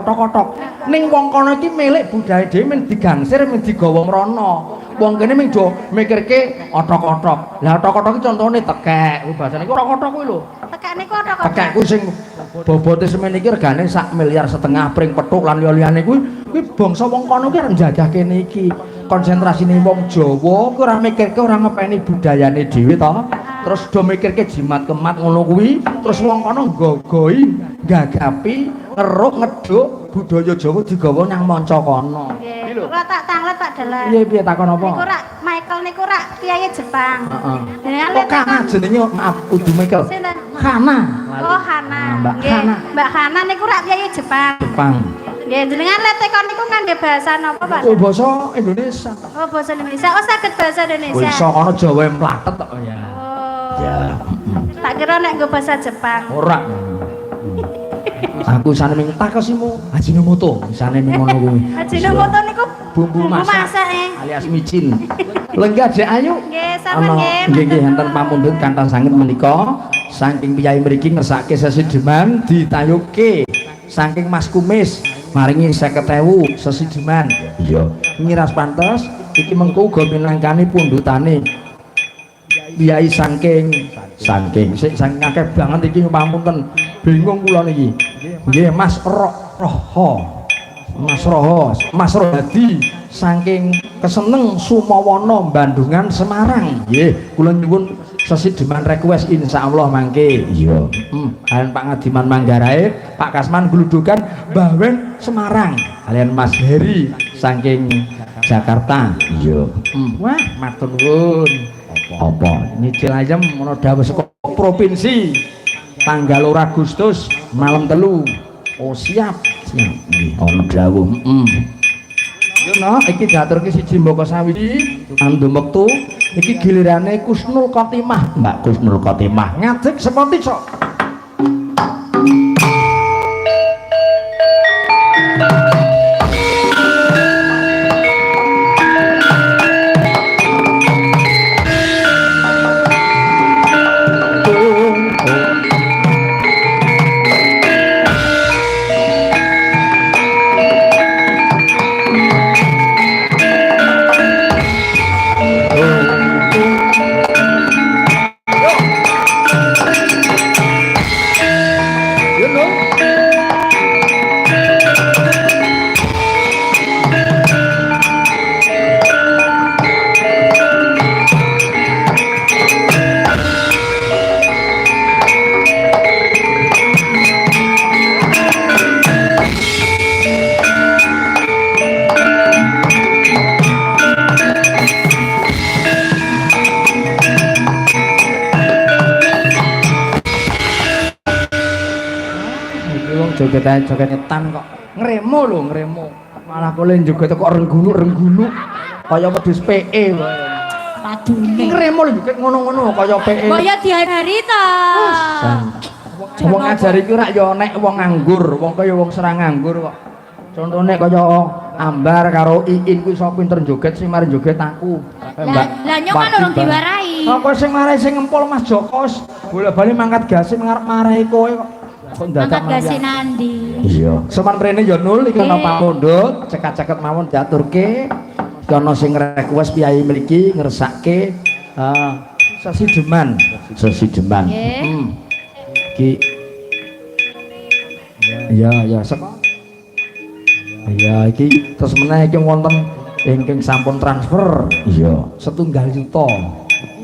kotok-kotok. Ning wong kono iki milik budaya dhewe men digangsir men digawa mrana. Wong kene ming do mikirke otok-otok. Lah otok-otok iki contone tekek. Kuwi basane iku otok-otok kuwi lho. Tekek niku otok-otok. Tekek kuwi sing bobote semen iki regane 1,5 miliar pring pethuk lan liya-liyane kuwi bangsa wong kono ki arep njajah kene iki. Konsentrasine wong Jawa kuwi ora mikirke ora ngepeni budayane dhewe to. Terus do mikirke jimat kemat ngono kuwi, terus wong kono nggogoi, gagapi, ngeruk ngeduk budaya Jawa digawa nang manca kono. Nggih. Kula tak tanglet Pak Dalan. Piye takon apa? Niku rak Michael niku rak kiai Jepang. Heeh. Jenengan Kok Kana jenenge maaf kudu Michael. Sinten? Hana. Oh, Hana. Mbak Nggih. Hana. Mbak Hana niku rak kiai Jepang. Jepang. Nggih, jenengan letekon niku ngangge bahasa napa, Pak? Oh, basa Indonesia. Oh, bahasa Indonesia. Oh, saged bahasa Indonesia. Wis kono Jawa mlatet kok ya. Oh. Ya. Tak kira nek nggo bahasa Jepang. Ora. Aku sane ming takosimu Ajinomoto, sane ming ngono kuwi. Ajinomoto niku bumbu masak alias micin. Lenggah Dek Ayu. Nggih, sampun nggih. Nggih nggih enten pamundhut kanthong sanget menika saking piyai mriki ngersake sesideman ditayuke saking Mas Kumis maringi 50.000 sesideman. Iya. Ngiras pantes iki mengko uga minangkani pundhutane piyai saking sik saking akeh banget iki pamunten bingung kula niki. Nggih Mas Roho. Mas Roho, Mas Rohadi saking keseneng Sumawana Bandungan Semarang. Nggih, kula nyuwun sesideman request insyaallah mangke. Iya. Kalian Pak Ngadiman Manggarae, Pak Kasman Gludukan Bawen Semarang. Kalian Mas Heri saking Jakarta. Iya. Wah, matur nuwun. Apa? Nyicil ayam menawa dawuh saka provinsi. Tanggal 2 Agustus malam 3. Oh siap. Siap. Ono dawuh. Yo no, iki diaturke siji Mbaka Sawiji, Andu Mektu. Iki gilirane Kusnul Khotimah, Mbak Kusnul Khotimah. Ngadeg seperti sok. Joget-jogetan kok ngremo lho ngremo malah kole joget kok renggulu kaya wedhus PE padune ngremo lho joget ngono-ngono kaya PE kok ya diajari to wong ngajari ki ora ya nek wong nganggur wong kaya wong serang nganggur kok contone kaya Ambar karo Iin kuwi sok pinter joget sing mari joget aku lah nyok kan urung diwarai kok sing marai sing ngempol Mas Joko bola-bali mangkat gas ngarep marahi kowe kok mangkat gasi nandi iya sopan rene ya nul iki ana pamundhut ceket-ceket mawon diaturke ana sing request piyai mriki ngersake sesideman iki ya saka iya iki terus meneh iki wonten ingkang sampun transfer iya 1 juta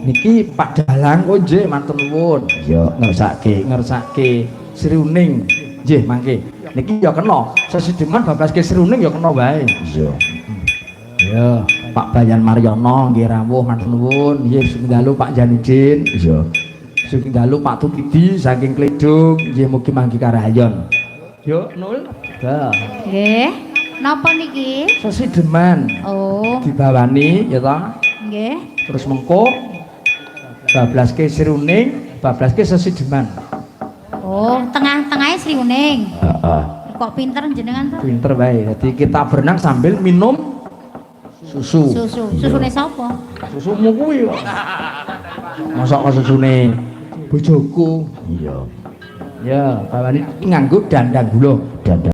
niki Pak Dalang oh nggih matur nuwun iya ngersake Sri Uning nggih mangke niki ya kena sesideman babaske Sri Uning ya kena wae iya iya Pak Bayan Maryono nggih rawuh matur nuwun nggih sing dalu Pak Janidin iya sing dalu Pak Tukidi saking Kledung nggih mugi mangke karahayon yo nul nggih napa niki sesideman oh dibawani ya ta nggih terus mengko babaske Sri Uning babaske sesideman. Oh, tengah-tengahnya Sri Uning. Heeh. Kok pinter jenengan tuh? Pinter bae. Jadi kita berenang sambil minum susu. Susune sapa? Susumu kuwi kok. Mosok susune bojoku. Iya. Ya, bawani nganggo dandang gula, dandang.